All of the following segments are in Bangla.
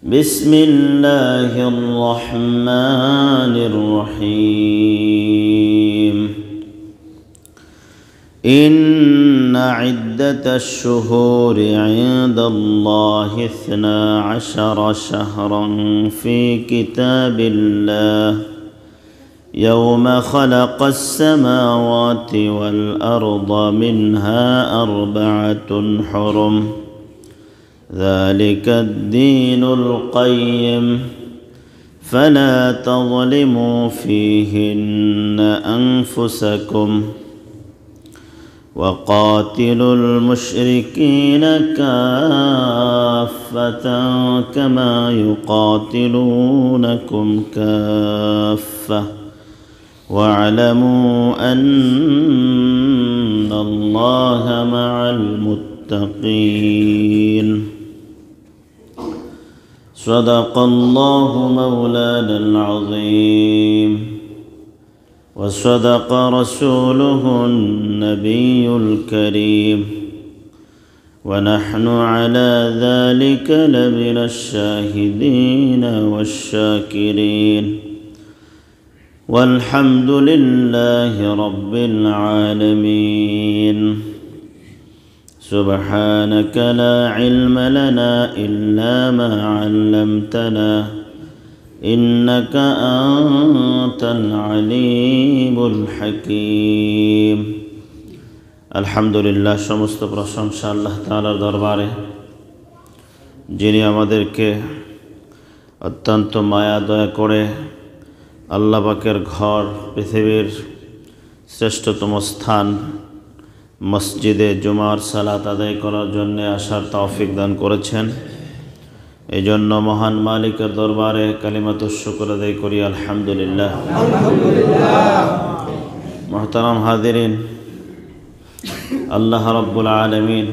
بسم الله الرحمن الرحيم إن عدة الشهور عند الله 12 شهرا في كتاب الله يوم خلق السماوات والأرض منها 4 حرم ذلك الدين القيم فلا تظلموا فيهن أنفسكم وقاتلوا المشركين كافة كما يقاتلونكم كافة واعلموا أن الله مع المتقين صدق الله مولانا العظيم وصدق رسوله النبي الكريم ونحن على ذلك لمن الشاهدين والشاكرين والحمد لله رب العالمين سبحانك لا علم لنا إلا ما علمتنا إنك أنت العليم الحكيم الحمد لله সমস্ত প্রশংসা আল্লাহ তাআলার দরবারে যিনি আমাদেরকে অত্যন্ত মায়া দয়া করে আল্লাহ পাকের ঘর পৃথিবীর শ্রেষ্ঠতম স্থান মসজিদে জুমার সালাত আদায় করার জন্য আসার তৌফিক দান করেছেন। এই জন্য মহান মালিকের দরবারে কালিমাতুশ শুকর আদায় করি আলহামদুলিল্লাহ। মুহতারাম হাজিরিন, আল্লাহ রাব্বুল আলামিন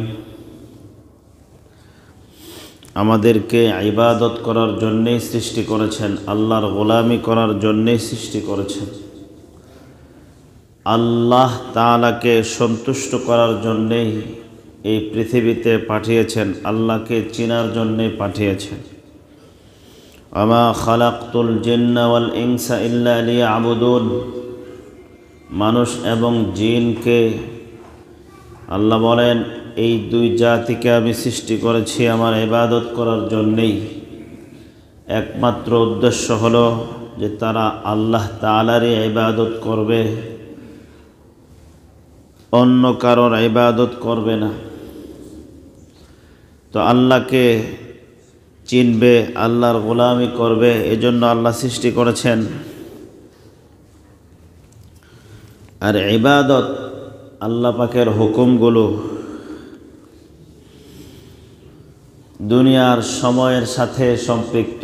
আমাদেরকে ইবাদত করার জন্যই সৃষ্টি করেছেন, আল্লাহর গোলামি করার জন্যই সৃষ্টি করেছেন, আল্লাহ তাআলাকে সন্তুষ্ট করার জন্যই এই পৃথিবীতে পাঠিয়েছেন, আল্লাহকে চিনার জন্যই পাঠিয়েছেন। ওয়া খালাকতুল জিন্না ওয়াল ইনসা ইল্লা লিয়াবুদুন, মানুষ এবং জিনকে আল্লাহ বলেন এই দুই জাতিকে আমি সৃষ্টি করেছি আমার ইবাদত করার জন্যই। একমাত্র উদ্দেশ্য হলো যে তারা আল্লাহ তাআলারই ইবাদত করবে, অন্য কারোর ইবাদত করবে না। তো আল্লাহকে চিনবে, আল্লাহর গোলামি করবে, এজন্য আল্লাহ সৃষ্টি করেছেন। আর ইবাদত আল্লাহ পাকের হুকুমগুলো দুনিয়ার সময়ের সাথে সম্পৃক্ত।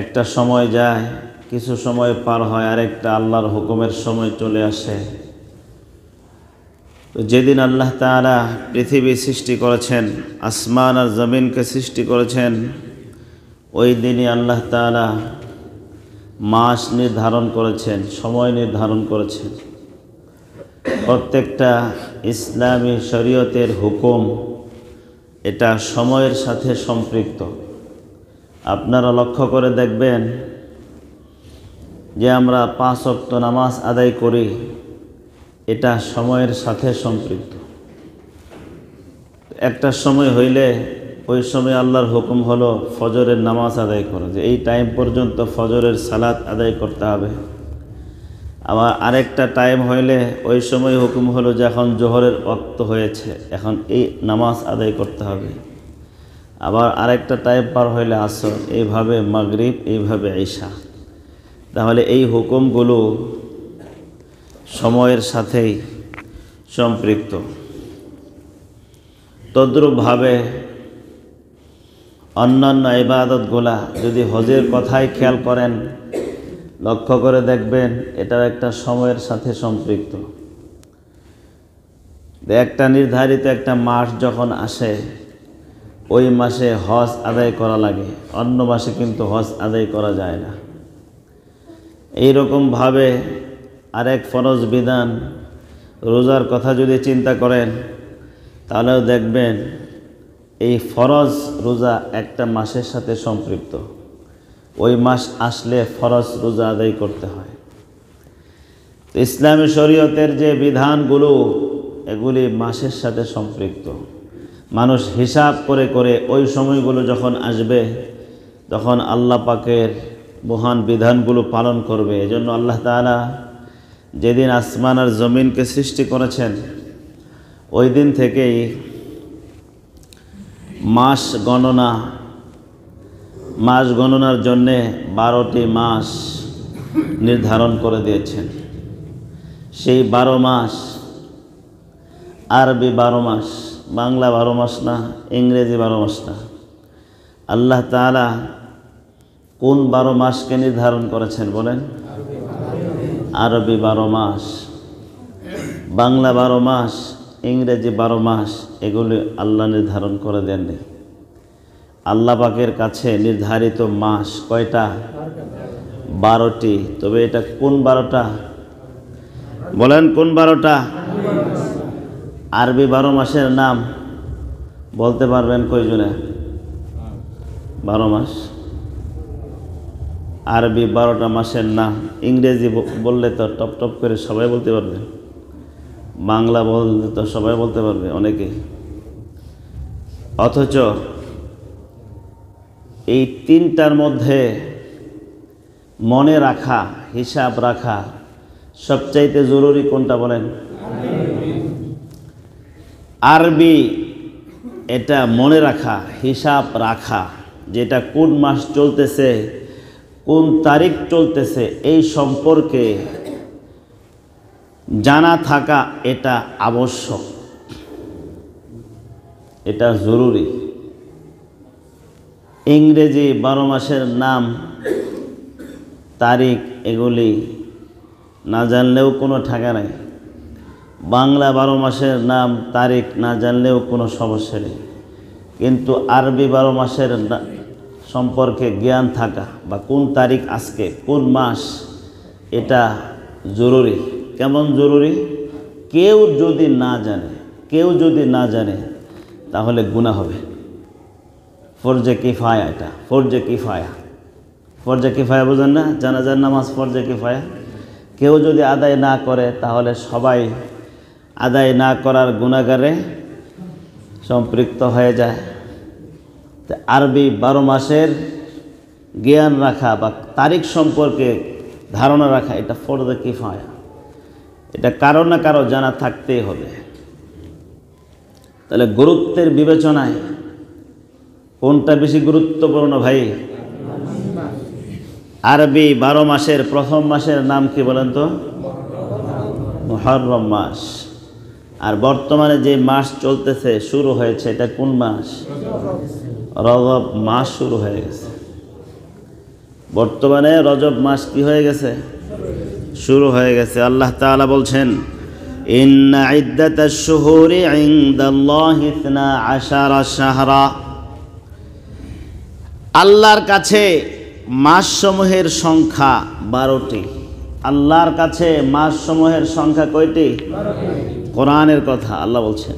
একটা সময় যায়, কিছু সময় পার হয়, আরেকটা আল্লাহর হুকুমের সময় চলে আসে। তো যেদিন আল্লাহ তাআলা পৃথিবী সৃষ্টি করেছেন, আসমান আর জমিনকে সৃষ্টি করেছেন, ওই দিনই আল্লাহ তাআলা মাস নির্ধারণ করেছেন, সময় নির্ধারণ করেছেন। প্রত্যেকটা ইসলামী শরীয়তের হুকুম এটা সময়ের সাথে সম্পৃক্ত। আপনারা লক্ষ্য করে দেখবেন যে আমরা 5 ওয়াক্ত নামাজ আদায় করি, এটা সময়ের সাথে সম্পৃক্ত। একটা সময় হইলে ওই সময় আল্লাহর হুকুম হলো ফজরের নামাজ আদায় করা, যে এই টাইম পর্যন্ত ফজরের সালাত আদায় করতে হবে। আবার আরেকটা টাইম হইলে ওই সময় হুকুম হলো যে এখন জোহরের ওয়াক্ত হয়েছে, এখন এই নামাজ আদায় করতে হবে। আবার আরেকটা টাইম পার হইলে আসর, এইভাবে মাগরিব, এইভাবে ঈশা। তাহলে এই হুকুমগুলো সময়ের সাথেই সম্পৃক্ত। তদ্রূপভাবে অন্যান্য ইবাদতগুলা যদি হজের কথাই খেয়াল করেন, লক্ষ্য করে দেখবেন এটাও একটা সময়ের সাথে সম্পৃক্ত। একটা নির্ধারিত একটা মাস যখন আসে, ওই মাসে হজ আদায় করা লাগে, অন্য মাসে কিন্তু হজ আদায় করা যায় না। এইরকমভাবে আরেক ফরজ বিধান রোজার কথা যদি চিন্তা করেন, তাহলেও দেখবেন এই ফরজ রোজা একটা মাসের সাথে সম্পৃক্ত। ওই মাস আসলে ফরজ রোজা আদায় করতে হয়। ইসলামী শরীয়তের যে বিধানগুলো এগুলি মাসের সাথে সম্পৃক্ত। মানুষ হিসাব করে করে ওই সময়গুলো যখন আসবে তখন আল্লাহ পাকের মহান বিধানগুলো পালন করবে। এজন্য আল্লাহ তাআলা যেদিন আসমান আর জমিনকে সৃষ্টি করেছেন ওই দিন থেকেই মাস গণনার জন্যে 12টি মাস নির্ধারণ করে দিয়েছেন। সেই 12 মাস আরবি 12 মাস, বাংলা 12 মাস না, ইংরেজি 12 মাস না। আল্লাহ তাআলা কোন 12 মাসকে নির্ধারণ করেছেন বলেন? আরবি 12 মাস, বাংলা 12 মাস, ইংরেজি 12 মাস, এগুলি আল্লাহ নির্ধারণ করে দেননি। আল্লাহ পাকের কাছে নির্ধারিত মাস কয়টা? 12টি। তবে এটা কোন 12টা বলেন? কোন 12টা? আরবি 12 মাসের নাম বলতে পারবেন কয়জনে? 12 মাস আরবি 12টা মাসের নাম। ইংরেজি বললে তো টপ টপ করে সবাই বলতে পারবে, বাংলা বললে তো সবাই বলতে পারবে অনেকে। অথচ এই 3টার মধ্যে মনে রাখা, হিসাব রাখা সবচাইতে জরুরি কোনটা বলেন? আরবি, এটা মনে রাখা, হিসাব রাখা, যেটা কোন মাস চলতেছে, কোন তারিখ চলতেছে এই সম্পর্কে জানা থাকা এটা আবশ্যক, এটা জরুরি। ইংরেজি 12 মাসের নাম, তারিখ এগুলি না জানলেও কোনো ঠেকা নাই। বাংলা 12 মাসের নাম, তারিখ না জানলেও কোনো সমস্যা নেই। কিন্তু আরবি 12 মাসের সম্পর্কে জ্ঞান থাকা বা কোন তারিখ আজকে, কোন মাস, এটা জরুরি। কেমন জরুরি? কেউ যদি না জানে তাহলে গুনাহ হবে। ফরজে কিফায়া, এটা ফরজে কিফায়া। ফরজে কিফায়া বোঝেন না? জানাজার নামাজ ফরজে কিফায়া। কেউ যদি আদায় না করে তাহলে সবাই আদায় না করার গুনাহগারে সম্পৃক্ত হয়ে যায়। আরবি 12 মাসের জ্ঞান রাখা বা তারিখ সম্পর্কে ধারণা রাখা এটা ফরজে কিফায়া। এটা কারো না কারো জানা থাকতেই হবে। তাহলে গুরুত্বের বিবেচনায় কোনটা বেশি গুরুত্বপূর্ণ ভাই? আরবি 12 মাসের প্রথম মাসের নাম কি বলেন তো? মুহররম মাস। আর বর্তমানে যে মাস চলতেছে, শুরু হয়েছে, এটা কোন মাস? রজব মাস শুরু হয়ে গেছে। বর্তমানে রজব মাস কি হয়ে গেছে? শুরু হয়ে গেছে। আল্লাহ তাআলা বলছেন, ইন্না ইদ্দাতাশ শুহুরি ইনদাল্লাহি 12 শাহরা। আল্লাহর কাছে মাসসমূহের সংখ্যা 12টি। আল্লাহর কাছে মাসসমূহের সংখ্যা কয়টি? কোরআনের কথা আল্লাহ বলছেন,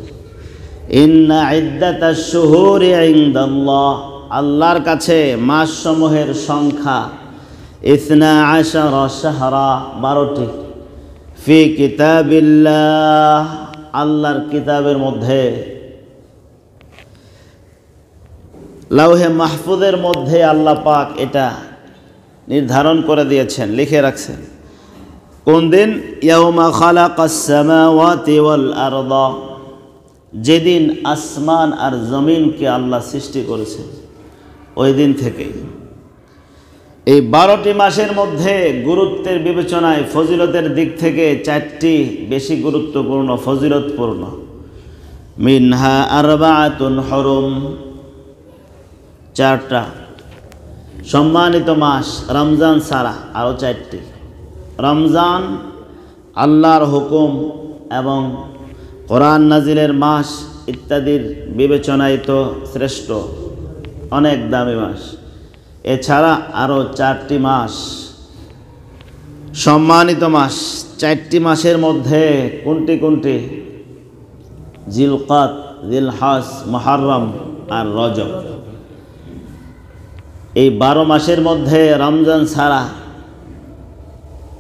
ইন্না ইদ্দাতাশ শুহুরি ইনদাল্লাহ। আল্লাহর কাছে মাসসমূহের সংখ্যা 12 শাহরা, 12টি। ফি কিতাবিল্লাহ, আল্লাহর কিতাবের মধ্যে, লাউহে মাহফুজের মধ্যে আল্লাহ পাক এটা নির্ধারণ করে দিয়েছেন, লিখে রাখছেন। কোন দিন? ইয়াউমা খালাকাস সামাওয়াতি ওয়াল আরদা, যেদিন আসমান আর জমিনকে আল্লাহ সৃষ্টি করেছেন ওই দিন থেকেই। এই 12টি মাসের মধ্যে গুরুত্বের বিবেচনায় ফজিলতের দিক থেকে 4টি বেশি গুরুত্বপূর্ণ, ফজিলতপূর্ণ। মিনহা আরবাআতুন হুরুম, 4টা সম্মানিত মাস, রমজান ছাড়া আরও 4টি। রমজান আল্লাহর হুকুম এবং কোরআন নাজিলের মাস ইত্যাদির বিবেচনায় তো শ্রেষ্ঠ, অনেক দামি মাস। এছাড়া আরও 4টি মাস সম্মানিত মাস। 4টি মাসের মধ্যে কোনটি কোনটি? জিলকাত, জিলহজ, মুহররম, আর রজব। এই 12 মাসের মধ্যে রমজান ছাড়া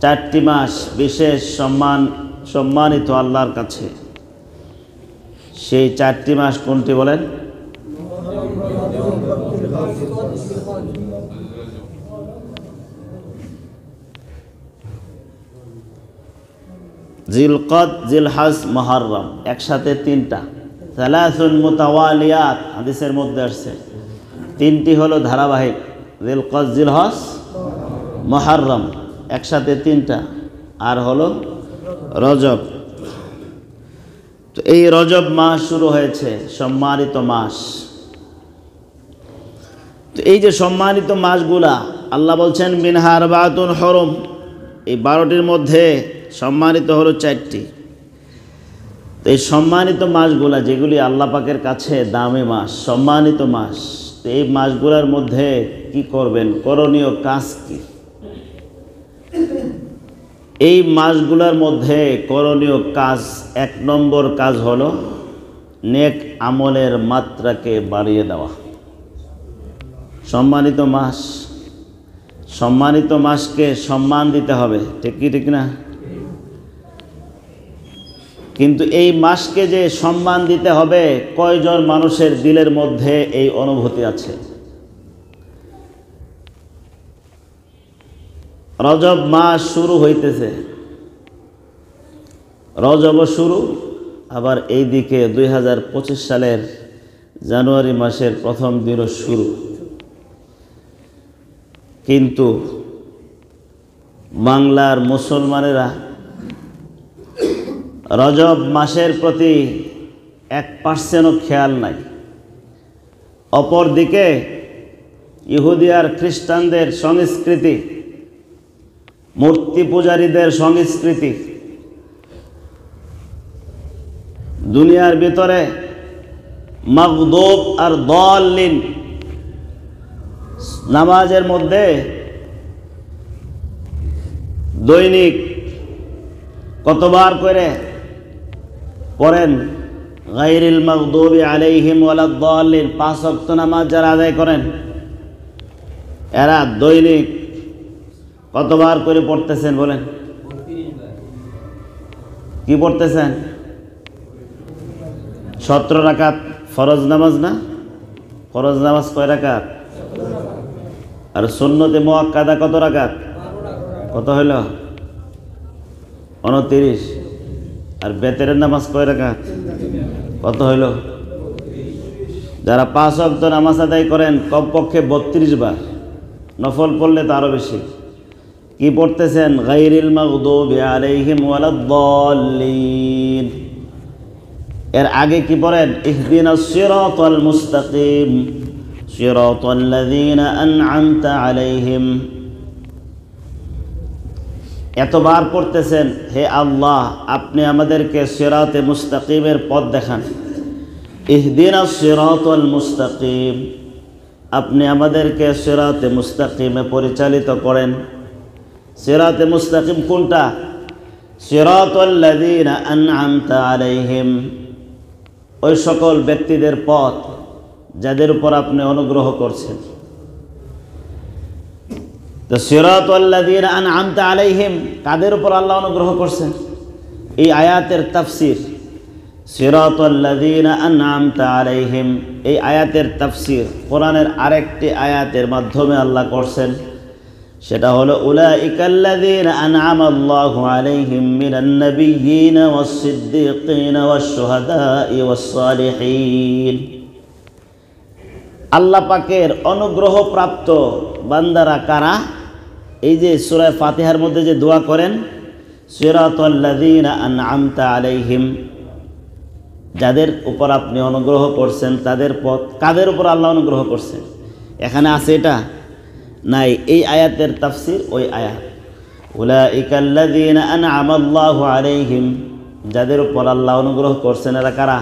4টি মাস বিশেষ সম্মানিত আল্লাহর কাছে। সেই 4টি মাস কোনটি বলেন? জিলকদ, জিলহজ, মুহররম, একসাথে 3টা। সালাসুন মুতাওয়ালিয়াত হাদিসের মধ্যে আসছে, 3টি হলো ধারাবাহিক, জিলকদ, জিলহজ, মুহররম, একসাথে 3টা। আর হলো রজব। তো এই রজব মাস শুরু হয়েছে, সম্মানিত মাস। তো এই যে সম্মানিত মাসগুলা আল্লাহ বলছেন মিনহা আরবাতুন হুরুম, এই 12টির মধ্যে সম্মানিত হলো 4টি। তো এই সম্মানিত মাসগুলা যেগুলি আল্লাহ পাকের কাছে দামি মাস, সম্মানিত মাস, তো এই মাসগুলার মধ্যে কি করবেন, করণীয় কাজ কি? এই মাসগুলার মধ্যে করণীয় কাজ, 1 নম্বর কাজ হলো নেক আমলের মাত্রাকে বাড়িয়ে দেওয়া। সম্মানিত মাস, সম্মানিত মাসকে সম্মান দিতে হবে, ঠিক কি ঠিক না? কিন্তু এই মাসকে যে সম্মান দিতে হবে, কয়জন মানুষের দিলের মধ্যে এই অনুভূতি আছে? রজব মাস শুরু হইতেছে, রজব শুরু, আবার এইদিকে 2025 সালের জানুয়ারি মাসের প্রথম দিনও শুরু। কিন্তু বাংলার মুসলমানেরা রজব মাসের প্রতি 1%ও খেয়াল নাই। অপরদিকে ইহুদি আর খ্রিস্টানদের সংস্কৃতি, মূর্তি পূজারীদের সংস্কৃতি, দুনিয়ার ভিতরে মাগদুব আর দাল্লিন, নামাজের মধ্যে দৈনিক কতবার করে পড়েন গায়রিল মাগদুবি আলাইহিম ওয়ালাদ দাল্লিন? 5 ওয়াক্ত নামাজ যারা আদায় করেন, এরা দৈনিক কতবার করে পড়তেছেন বলেন? কি পড়তেছেন? 17 রাকাত ফরজ নামাজ না? ফরজ নামাজ কয় রাকাত? আর সুন্নতে মুআক্কাদা কত রাকাত? কত হইল? 29। আর বেতেরের নামাজ কয় রাকাত? কত হইল? যারা 5 ওয়াক্ত নামাজ আদায় করেন কমপক্ষে 32 বার, নফল পড়লে তো আরো বেশি। কি পড়তেছেন? গায়রিল মাগদুবি আলাইহিম ওয়ালাদ দাল্লিন। এর আগে কি পড়েন? ইহদিনাস সিরাতাল মুস্তাকিম সিরাতাল্লাযীনা আন'আমতা আলাইহিম। এতবার পড়তেছেন, হে আল্লাহ আপনি আমাদেরকে সিরাতে মুস্তাকিমের পথ দেখান। ইহদিনাস সিরাতাল মুস্তাকিম, আপনি আমাদেরকে সিরাতে মুস্তাকিমে পরিচালিত করেন। সিরাতে মুস্তাকিম কোনটা? সিরাতাল্লাযীনা আন'আমতা আলাইহিম, ওই সকল ব্যক্তিদের পথ যাদের উপর আপনি অনুগ্রহ করছেন। তো সিরাতাল্লাযীনা আন'আমতা আলাইহিম, কাদের উপর আল্লাহ অনুগ্রহ করছেন? এই আয়াতের তাফসীর সিরাতাল্লাযীনা আন'আমতা আলাইহিম, এই আয়াতের তাফসীর কোরআনের আরেকটি আয়াতের মাধ্যমে আল্লাহ করছেন। সেটা হলো উলাইকাল্লাযীনা আন'আমাল্লাহু আলাইহিম মিনান নাবিয়্যিনা ওয়াস-সিদ্দীকিনা ওয়াশ-শুহাদাই ওয়াস-সালিহিন। আল্লাহ পাকের অনুগ্রহপ্রাপ্ত বান্দারা কারা? এই যে সূরা ফাতিহার মধ্যে যে দোয়া করেন, সিরাতাল্লাযীনা আন'আমতা আলাইহিম, যাদের উপর আপনি অনুগ্রহ করছেন তাদের পথ। কাদের উপর আল্লাহ অনুগ্রহ করছেন? এখানে আছে এটা নাই। এই আয়াতের তাফসীর ওই আয়াত, উলাইকাল্লাযীনা আন'আমাল্লাহু আলাইহিম, যাদের উপর আল্লাহ অনুগ্রহ করছেন এরা কারা?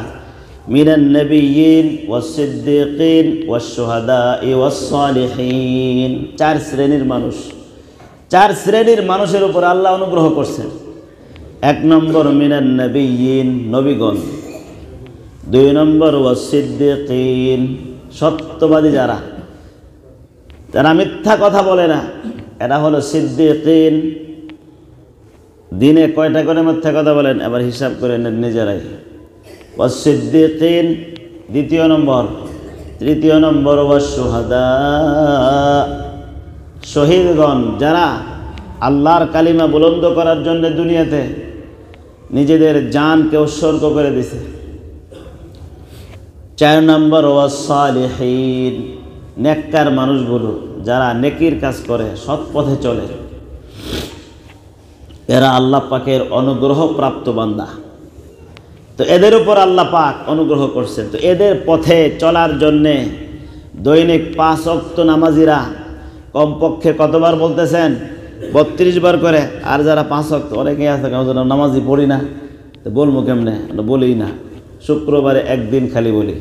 মিনান নাবিয়্যিন ওয়াস-সিদ্দীকিন ওয়াশ-শুহাদাই ওয়াস-সালিহিন। 4 শ্রেণীর মানুষ, 4 শ্রেণীর মানুষের উপর আল্লাহ অনুগ্রহ করছেন। 1 নম্বর মিনান নাবিয়্যিন, নবীগণ। 2 নম্বর ওয়াস-সিদ্দীকিন, সত্যবাদী যারা, যারা মিথ্যা কথা বলে না, এরা হলো সিদ্দিকিন। দিনে কয়টা করে মিথ্যা কথা বলেন এবার হিসাব করে নেন নিজেরাই। ওয়াসিদ্দিকিন দ্বিতীয় নম্বর। তৃতীয় নম্বর ওয়াসশুহাদা, শহীদগণ যারা আল্লাহর কালিমা বুলন্দ করার জন্য দুনিয়াতে নিজেদের জানকে উৎসর্গ করে দিছে। 4 নম্বর ওয়াসসালিহিন, নেককার মানুষগুলো যারা নেকির কাজ করে, সৎ পথে চলে, এরা আল্লাহ পাকের অনুগ্রহ প্রাপ্ত বান্দা। তো এদের উপর আল্লাহ পাক অনুগ্রহ করছেন। তো এদের পথে চলার জন্যে দৈনিক 5 ওয়াক্ত নামাজিরা কমপক্ষে কতবার বলতেছেন? 32 বার করে। আর যারা 5 ওয়াক্ত, অনেকেই আছে নামাজি পড়ি না, তো বলবো কেমনে, বলি না, শুক্রবারে একদিন খালি বলি।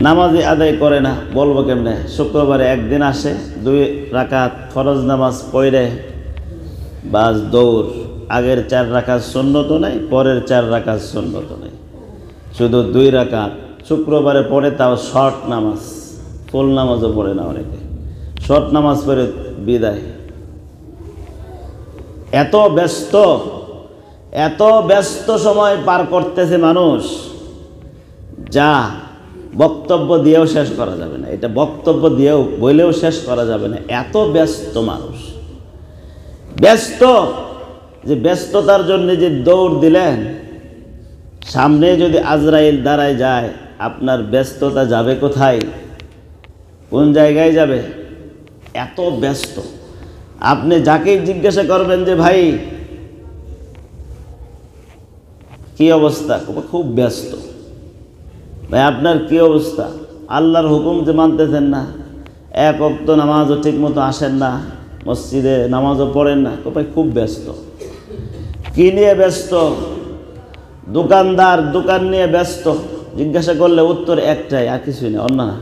নামাজি আদায় করে না, বলবো কেমনে, শুক্রবারে একদিন আসে, 2 রাকাত ফরজ নামাজ পড়ে বাস দৌড়। আগের 4 রাকাত সুন্নত নাই, পরের 4 রাকাত সুন্নত নাই, শুধু 2 রাকাত শুক্রবারে পড়ে, তাও শর্ট নামাজ, ফুল নামাজও পড়ে না অনেকে, শর্ট নামাজ পড়ে বিদায়। এত ব্যস্ত সময় পার করতেছে মানুষ, যা বক্তব্য দিয়েও শেষ করা যাবে না। এটা বক্তব্য দিয়েও বলেও শেষ করা যাবে না, এত ব্যস্ত মানুষ। ব্যস্ত, যে ব্যস্ততার জন্য যে দৌড় দিলেন, সামনে যদি আজরাইল দাঁড়ায় যায়, আপনার ব্যস্ততা যাবে কোথায়? কোন জায়গায় যাবে? এত ব্যস্ত। আপনি যাকেই জিজ্ঞাসা করবেন যে ভাই কি অবস্থা, খুব ব্যস্ত। ভাই আপনার কি অবস্থা? আল্লাহর হুকুম যে মানতেছেন না, 1 ওয়াক্ত নামাজও ঠিক মতো আসেন না, মসজিদে নামাজও পড়েন না, ভাই খুব ব্যস্ত। কি নিয়ে ব্যস্ত? দোকানদার দোকান নিয়ে ব্যস্ত। জিজ্ঞাসা করলে উত্তর একটাই, আর কিছুই না, অন্য না।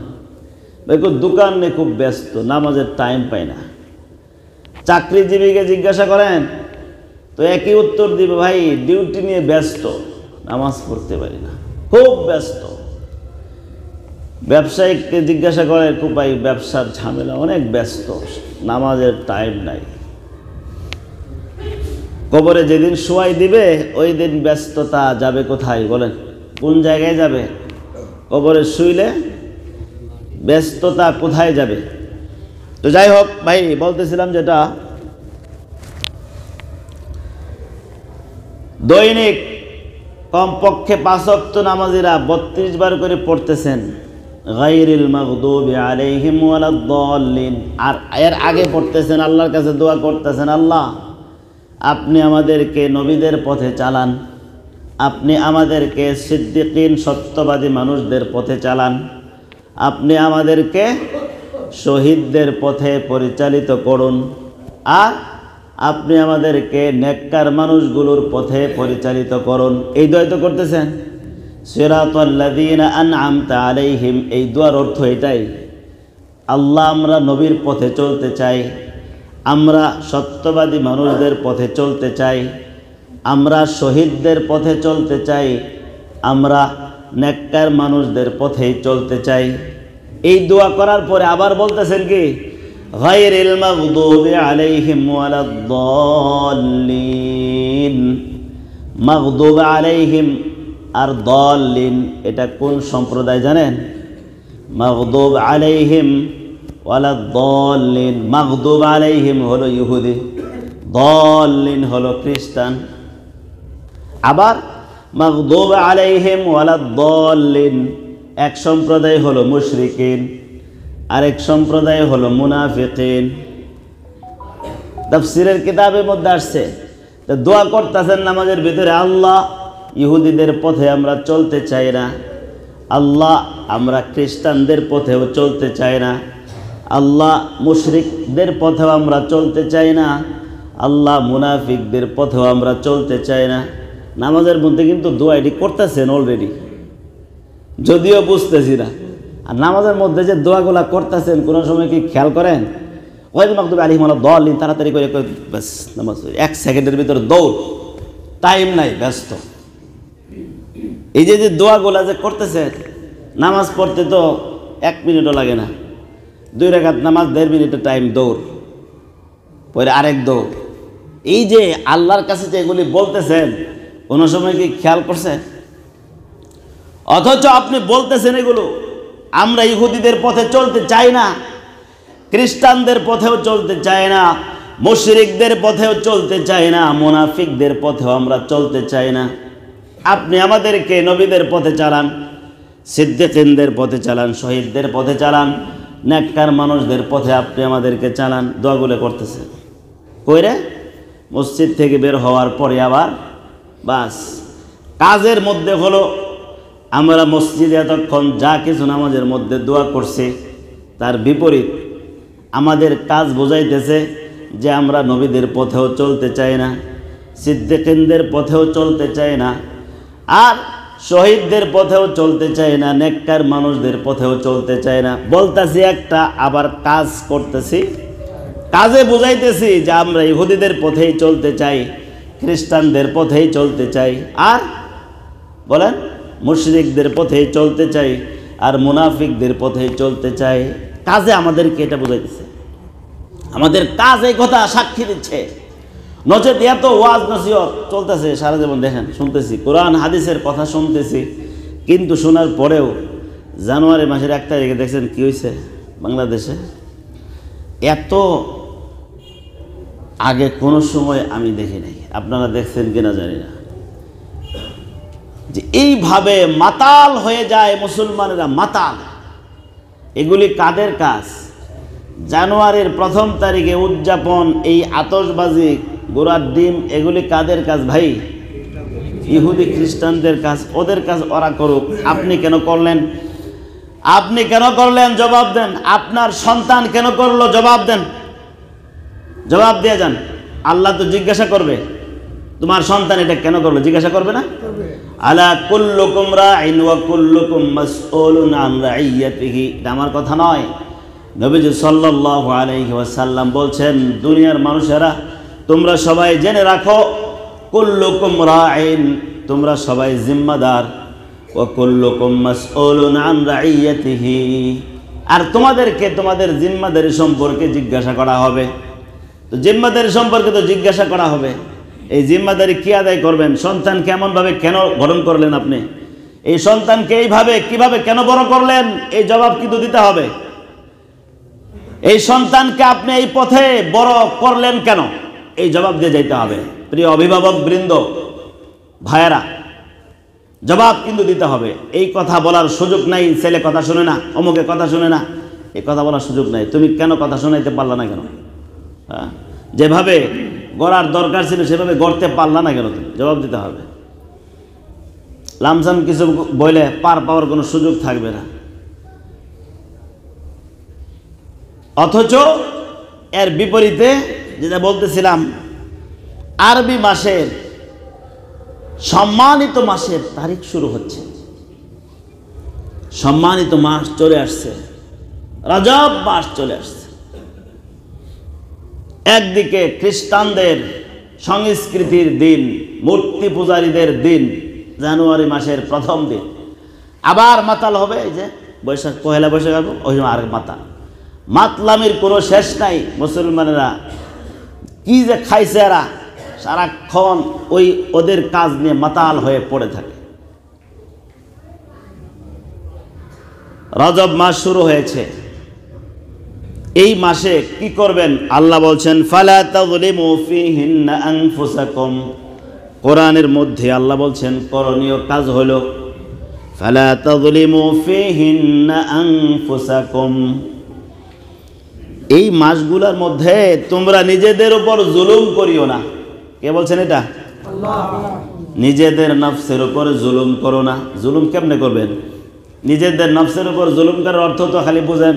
ভাই দোকান নিয়ে খুব ব্যস্ত, নামাজের টাইম পায় না। চাকরিজীবীকে জিজ্ঞাসা করেন তো একই উত্তর দিবে, ভাই ডিউটি নিয়ে ব্যস্ত, নামাজ পড়তে পারি না, খুব ব্যস্ত। ব্যবসায়িককে জিজ্ঞাসা করেন, খুব ভাই ব্যবসার ঝামেলা, অনেক ব্যস্ত, নামাজের টাইম নাই। কবরে যেদিন শোয়াই দিবে ওই দিন ব্যস্ততা যাবে কোথায় বলেন? কোন জায়গায় যাবে? কবরে শুইলে ব্যস্ততা কোথায় যাবে? তো যাই হোক ভাই, বলতেছিলাম যেটা দৈনিক কমপক্ষে 5 ওয়াক্ত নামাজিরা 32 বার করে পড়তেছেন, গায়রিল মাগদুবি আলাইহিম ওয়ালাদ-দাল্লিন। আর এর আগে পড়তেছেন, আল্লাহর কাছে দোয়া করতেছেন, আল্লাহ আপনি আমাদেরকে নবীদের পথে চালান, আপনি আমাদেরকে সিদ্দিকিন সত্যবাদী মানুষদের পথে চালান, আপনি আমাদেরকে শহীদদের পথে পরিচালিত করুন, আর আপনি আমাদেরকে নেককার মানুষগুলোর পথে পরিচালিত করুন। এই দোয়া তো করতেছেন, সিরাতাল্লাযীনা আন'আমতা আলাইহিম। এই দোয়ার অর্থ এটাই, আল্লাহ আমরা নবীর পথে চলতে চাই, আমরা সত্যবাদী মানুষদের পথে চলতে চাই, আমরা শহীদদের পথে চলতে চাই, আমরা নেককার মানুষদের পথেই চলতে চাই। এই দোয়া করার পরে আবার বলতেছেন কি, গায়রিল মাগদুবি আলাইহিম ওয়ালাদ-দাল্লিন। মাগদুব আলাইহিম আর দাল্লিন, এটা কোন সম্প্রদায় জানেন? মাগদুব আলাইহিম ওয়ালাদ-দাল্লিন। মাগদুব আলাইহিম হলো ইহুদি, দাল্লিন হলো খ্রিস্টান। আবার মাগদুব আলাইহিম ওয়ালাদ-দাল্লিন এক সম্প্রদায় হলো মুশরিকিন, আরেক সম্প্রদায় হলো মুনাফিকিন। তাফসীরের কিতাবের মধ্যে আসছে। তো দোয়া করতেছেন নামাজের ভিতরে, আল্লাহ ইহুদিদের পথে আমরা চলতে চাই না, আল্লাহ আমরা খ্রিস্টানদের পথেও চলতে চাই না, আল্লাহ মুশরিকদের পথেও আমরা চলতে চাই না, আল্লাহ মুনাফিকদের পথেও আমরা চলতে চাই না। নামাজের মধ্যে কিন্তু দোয়া এটি করতেছেন অলরেডি, যদিও বুঝতেছি না। আর নামাজের মধ্যে যে দোয়াগুলা করতেছেন কোনো সময় কি খেয়াল করেন? ওই মাগদুবি আলাইহিম ওয়ালাদ-দাল্লিন তাড়াতাড়ি করে বাস নামাজ, 1 সেকেন্ডের ভিতরে দৌড়, টাইম নাই, ব্যস্ত। এই যে দোয়াগুলা যে করতেছেন, নামাজ পড়তে তো 1 মিনিটও লাগে না, 2 রাকাত নামাজ 1.5 মিনিটের টাইম, দৌড় পরে আরেক দৌড়। এই যে আল্লাহর কাছে যে এগুলি বলতেছেন, কোনো সময় কি খেয়াল করছেন? অথচ আপনি বলতেছেন এগুলো। আমরা ইহুদিদের পথে চলতে চাই না, খ্রিস্টানদের পথেও চলতে চাই না, মুশরিকদের পথেও চলতে চাই না, মুনাফিকদের পথেও আমরা চলতে চাই না। আপনি আমাদেরকে নবীদের পথে চালান, সিদ্দিকীনদের পথে চালান, শহীদদের পথে চালান, নেককার মানুষদের পথে আপনি আমাদেরকে চালান। দোয়াগুলো করতেছেন কইরে মসজিদ থেকে বের হওয়ার পরে আবার বাস কাজের মধ্যে হলো আমরা মসজিদে এতক্ষণ যা কিছু নামাজের মধ্যে দোয়া করছি, তার বিপরীত আমাদের কাজ বোঝাইতেছে যে আমরা নবীদের পথেও চলতে চাই না, সিদ্দিকীনদের পথেও চলতে চাই না, আর শহীদদের পথেও চলতে চাই না, নেককার মানুষদের পথেও চলতে চাই না। বলতেছি একটা, আবার কাজ করতেছি, কাজে বুঝাইতেছি যে আমরা ইহুদিদের পথেই চলতে চাই, খ্রিস্টানদের পথেই চলতে চাই, আর বলেন মুশরিকদের পথেই চলতে চাই, আর মুনাফিকদের পথেই চলতে চাই। কাজে আমাদেরকে এটা বুঝাইতেছে, আমাদের কাজ এই কথা সাক্ষী দিচ্ছে। নচেত এত ওয়াজ নসিহত চলতেছে সারা জীবন, দেখেন শুনতেছি, কোরআন হাদিসের কথা শুনতেছি, কিন্তু শোনার পরেও জানুয়ারি মাসের 1 তারিখে দেখছেন কি হয়েছে বাংলাদেশে? এত আগে কোনো সময় আমি দেখি নাই, আপনারা দেখছেন কিনা জানি না, যে এইভাবে মাতাল হয়ে যায় মুসলমানেরা, মাতাল। এগুলি কাদের কাজ? জানুয়ারির 1 তারিখে উদযাপন, এই আতশবাজি, গোড়ার ডিম, এগুলি কাদের কাজ ভাই? ইহুদি খ্রিস্টানদের কাজ। ওদের কাজ ওরা করুক, আপনি কেন করলেন? আপনি কেন করলেন জবাব দেন। আপনার সন্তান কেন করলো জবাব দেন, জবাব দিয়ে যান। আল্লাহ তো জিজ্ঞাসা করবে, তোমার সন্তান এটা কেন করলো, জিজ্ঞাসা করবে না? আলা কুল্লুকুম রাইন ওয়া কুল্লুকুম মাসউলুন আন রাইয়াতিহি। এটা আমার কথা নয়, নবীজি সাল্লাল্লাহু আলাইহি ওয়াসাল্লাম বলছেন, দুনিয়ার মানুষেরা তোমরা সবাই জেনে রাখো, কুল্লুকুম রাইন, তোমরা সবাই জিম্মাদার, ওয়া কুল্লুকুম মাসউলুন আন রাইয়াতিহি, আর তোমাদেরকে তোমাদের জিম্মাদারি সম্পর্কে জিজ্ঞাসা করা হবে। তো জিম্মাদারি সম্পর্কে তো জিজ্ঞাসা করা হবে, এই জিম্মাদারি কি আদায় করবেন? সন্তান কেমনভাবে কেন গঠন করলেন আপনি? এই সন্তানকে এইভাবে কিভাবে কেন বড় করলেন? এই জবাব কিন্তু দিতে হবে। এই সন্তানকে আপনি এই পথে বড় করলেন কেন? এই জবাব দিয়ে যেতে হবে। প্রিয় অভিভাবক বৃন্দ, ভাইয়েরা, জবাব কিন্তু দিতে হবে। এই কথা বলার সুযোগ নাই, ছেলে কথা শুনে না, অমুকে কথা শুনে না, এই কথা বলার সুযোগ নাই। তুমি কেন কথা শোনাইতে পারলা না কেন? যেভাবে গড়ার দরকার ছিল সেভাবে গড়তে পারলা না কেন? তুমি জবাব দিতে হবে। লামসাম কিছু বলে পার পাওয়ার কোনো সুযোগ থাকবে না। অথচ এর বিপরীতে যেটা বলতেছিলাম, আরবি মাসের সম্মানিত মাসের তারিখ শুরু হচ্ছে, সম্মানিত মাস চলে আসছে, রজব মাস চলে আসছে। একদিকে খ্রিস্টানদের সংস্কৃতির দিন, মূর্তি পূজারীদের দিন, জানুয়ারি মাসের 1ম দিন। আবার মাতাল হবে, এই যে বৈশাখ, পহেলা বৈশাখ আসবো, ওই সময় আর মাতাল। মাতলামির কোনো শেষ নাই। মুসলমানেরা কি যে খাইছে, এরা সারাক্ষণ ওই ওদের কাজ নিয়ে মাতাল হয়ে পড়ে থাকে। রজব মাস শুরু হয়েছে, এই মাসে কি করবেন? আল্লাহ বলছেন, ফালা তাযলিমু ফীহিন্না আনফুসাকুম। কোরআনের মধ্যে আল্লাহ বলছেন করণীয় কাজ হলো ফালা তাযলিমু ফীহিন্না আনফুসাকুম। এই মাসগুলোর মধ্যে তোমরা নিজেদের উপর জুলুম করিও না। কে বলছেন এটা? আল্লাহ। নিজেদের নফসের উপর জুলুম করো না। জুলুম কেমনে করবেন? নিজেদের নফসের উপর জুলুম করার অর্থ তো খালি বুঝেন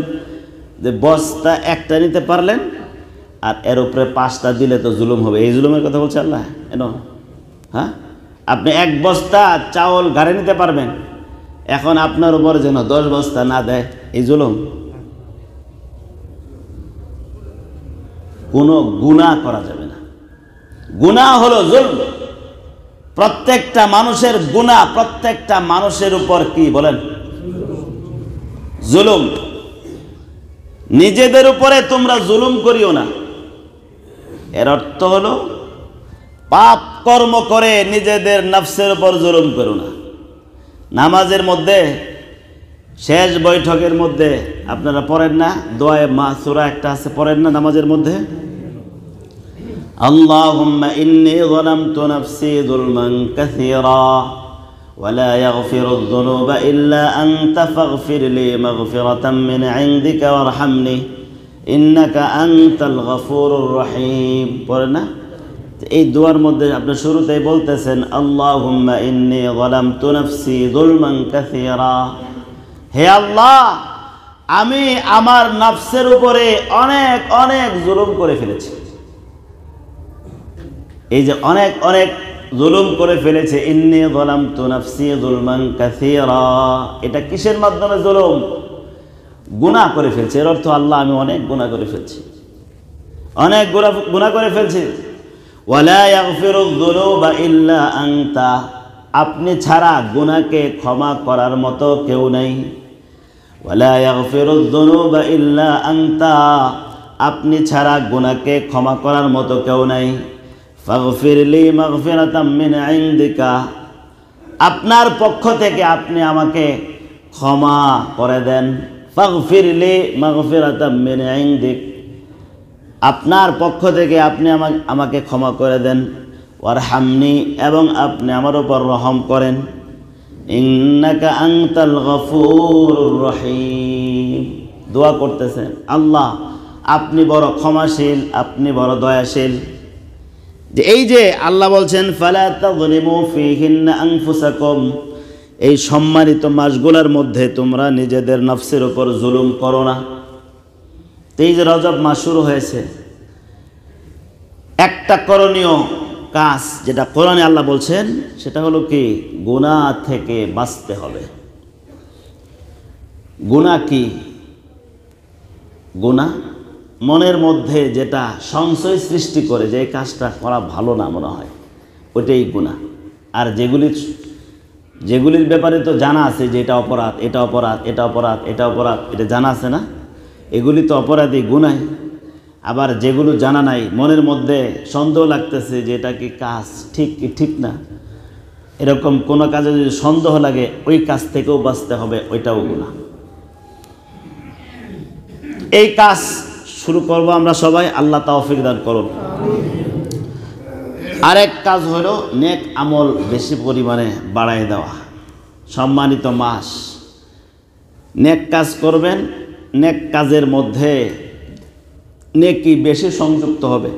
যে বস্তা একটা নিতে পারলেন আর এর উপরে 5টা দিলে তো জুলুম হবে, এই জুলুমের কথা বলছে আল্লাহ। হ্যাঁ, আপনি 1 বস্তা চাউল ঘাড়ে নিতে পারবেন, এখন আপনার উপর যেন 10 বস্তা না দেয়, এই জুলুম? কোনো গুনাহ করা যাবে না। গুনাহ হলো জুলম। প্রত্যেকটা মানুষের গুনাহ, প্রত্যেকটা মানুষের উপর কি বলেন? জুলুম, নিজেদের উপরে তোমরা জুলুম করিও না। এর অর্থ হলো পাপ কর্ম করে নিজেদের নফসের উপর জুলুম করো না। নামাজের মধ্যে শেষ বৈঠকের মধ্যে আপনারা পড়েন না দোয়ায়ে মাসুরা একটা আছে, পড়েন না নামাজের মধ্যে? আল্লাহুম্মা ইন্নী যালামতু নাফসি যুলমান কাসীরা ওয়া লা ইয়াগফিরুয যুনুবা ইল্লা আনতা ফাগফির লি মাগফিরাতাম মিন ইনদিকা ওয়ারহামনি ইন্নাকা আনতাল গফুরুর রহিম। পড়েন না? এই দোয়ার মধ্যে আপনি শুরুতেই বলতেছেন আল্লাহুম্মা ইন্নী যালামতু নাফসি যুলমান কাসীরা, হে আল্লাহ আমি আমার নফসের উপরে অনেক অনেক জুলুম করে ফেলেছি। এই যে অনেক অনেক জুলুম করে ফেলেছে, ইন্নী যালামতু নাফসি যুলমান কাসীরা, এটা কিসের মাধ্যমে জুলুম? গুনাহ করে ফেলছে। এর অর্থ আল্লাহ আমি অনেক গুনাহ করে ফেলছি, অনেক গুনাহ করে ফেলছি। ওয়ালা ইয়াগফিরুয যুনুবা ইল্লা আনতা, আপনি ছাড়া গুনাহকে ক্ষমা করার মতো কেউ নেই। ওয়ালা ইয়াগফিরুয যুনুবা ইল্লা আনতা, আপনি ছাড়া গুনাহকে ক্ষমা করার মতো কেউ নেই। ফাগফির লি মাগফিরাতাম মিন ইনদিকা, আপনার পক্ষ থেকে আপনি আমাকে ক্ষমা করে দেন। ফাগফির লি মাগফিরাতাম মিন ইনদিক, আপনার পক্ষ থেকে আপনি আমাকে ক্ষমা করে দেন। ওয়ারহামনি, এবং আপনি আমার উপর রহম করেন। ইন্নাকা আনতাল গফুরুর রহিম, দোয়া করতেছেন আল্লাহ আপনি বড় ক্ষমাশীল, আপনি বড় দয়াশীল। যে এই যে আল্লাহ বলছেন ফালা তাযলিমু ফীহিন্না আনফুসাকুম, এই সম্মানিত মাসগুলোর মধ্যে তোমরা নিজেদের নফসের উপর জুলুম করো না। এই যে রজব মাস শুরু হয়েছে, একটা করণীয় কাজ যেটা কোরআনে আল্লাহ বলছেন সেটা হলো কি, গুনাহ থেকে বাঁচতে হবে। গুনাহ কি? গুনাহ মনের মধ্যে যেটা সংশয় সৃষ্টি করে, যে এই কাজটা করা ভালো না মনে হয়, ওইটাই গুনাহ। আর যেগুলির ব্যাপারে তো জানা আছে যে এটা অপরাধ, এটা অপরাধ, এটা অপরাধ, এটা অপরাধ, এটা জানা আছে না, এগুলি তো অপরাধী, গুনাহ। আবার যেগুলো জানা নাই, মনের মধ্যে সন্দেহ লাগতেছে যে এটা কি কাজ ঠিক কি ঠিক না, এরকম কোনো কাজে যদি সন্দেহ লাগে ওই কাজ থেকেও বাঁচতে হবে, ওইটাও গুনাহ। এই কাজ শুরু করব আমরা সবাই, আল্লাহ তৌফিক দান করুন। আরেক কাজ হলো নেক আমল বেশি পরিমাণে বাড়ায় দেওয়া। সম্মানিত মাস, নেক কাজ করবেন, নেক কাজের মধ্যে নেকি বেশি সংযুক্ত হবে।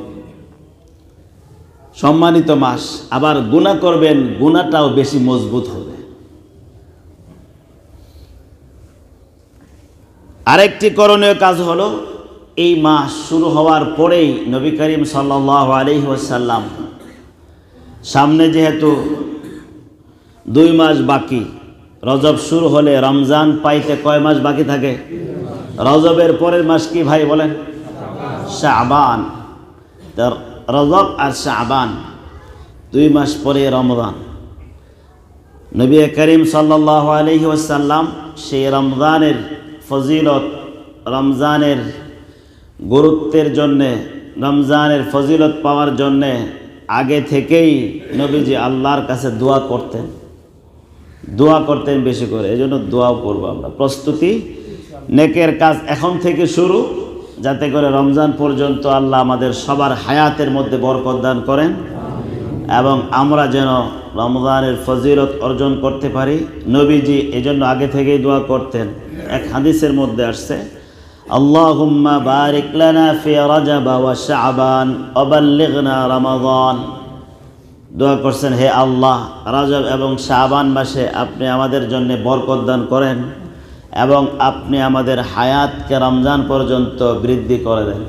সম্মানিত মাস, আবার গুনাহ করবেন, গুনাহটাও বেশি মজবুত হবে। আরেকটি করণীয় কাজ হলো এই মাস শুরু হওয়ার পরেই নবী করিম সাল্লাল্লাহু আলাইহি ওয়াসাল্লাম, সামনে যেহেতু 2 মাস বাকি, রজব শুরু হলে রমজান পাইতে কয় মাস বাকি থাকে? রজবের পরের মাস কি ভাই বলেন? শাবান। রজব আর শাবান 2 মাস পরে রমজান। নবী করিম সাল্লাল্লাহু আলাইহি ওয়াসাল্লাম সেই রমজানের ফজিলত, রমজানের গুরুত্বের জন্যে, রমজানের ফজিলত পাওয়ার জন্যে আগে থেকেই নবীজি আল্লাহর কাছে দোয়া করতেন বেশি করে। এই জন্য দোয়াও করবো আমরা, প্রস্তুতি নেকের কাজ এখন থেকে শুরু, যাতে করে রমজান পর্যন্ত আল্লাহ আমাদের সবার হায়াতের মধ্যে বরকত দান করেন এবং আমরা যেন রমজানের ফজিলত অর্জন করতে পারি। নবীজি এজন্য আগে থেকেই দোয়া করতেন। এক হাদিসের মধ্যে আসছে, আল্লাহুম্মা বারিক লানা ফি রজব ওয়া শাবান ওয়া বাল্লিগনা রমাদান। দোয়া করছেন, হে আল্লাহ রজব এবং শাবান মাসে আপনি আমাদের জন্য বরকত দান করেন এবং আপনি আমাদের হায়াতকে রমজান পর্যন্ত বৃদ্ধি করে দেন।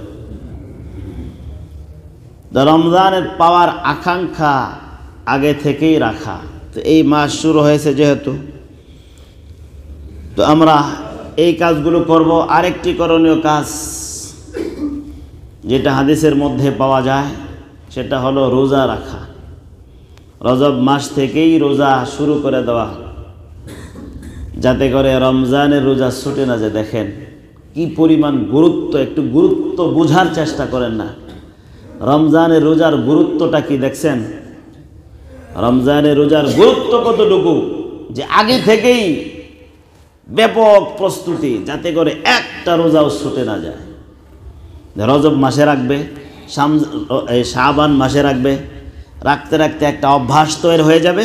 রমজানের পাওয়ার আকাঙ্ক্ষা আগে থেকেই রাখা। তো এই মাস শুরু হয়েছে যেহেতু, তো আমরা এই কাজগুলো করব। আরেকটি করণীয় কাজ যেটা হাদিসের মধ্যে পাওয়া যায় সেটা হলো রোজা রাখা। রজব মাস থেকেই রোজা শুরু করে দেওয়া। যাতে করে রমজানের রোজা ছুটে না যায়। দেখেন কি পরিমাণ গুরুত্ব, একটু গুরুত্ব বোঝার চেষ্টা করেন না। রমজানের রোজার গুরুত্বটা কি দেখছেন? রমজানের রোজার গুরুত্ব কতটুকু, যে আগে থেকেই ব্যাপক প্রস্তুতি যাতে করে একটা রোজাও ছুটে না যায়। রজব মাসে রাখবে, শাবান মাসে রাখবে, রাখতে রাখতে একটা অভ্যাস তৈরি হয়ে যাবে,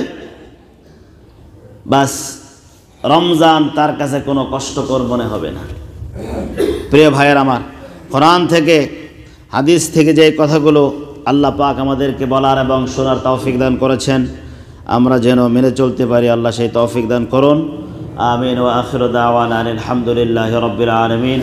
বাস রমজান তার কাছে কোনো কষ্টকর মনে হবে না। প্রিয় ভাইয়ের আমার, কোরআন থেকে হাদিস থেকে যে কথাগুলো আল্লাহ পাক আমাদেরকে বলার এবং শোনার তৌফিক দান করেছেন, আমরা যেন মেনে চলতে পারি, আল্লাহ সেই তৌফিক দান করুন। আমিন। ওয়া আখিরু দাওয়ানা আলহামদুলিল্লাহি রাব্বিল আলামিন।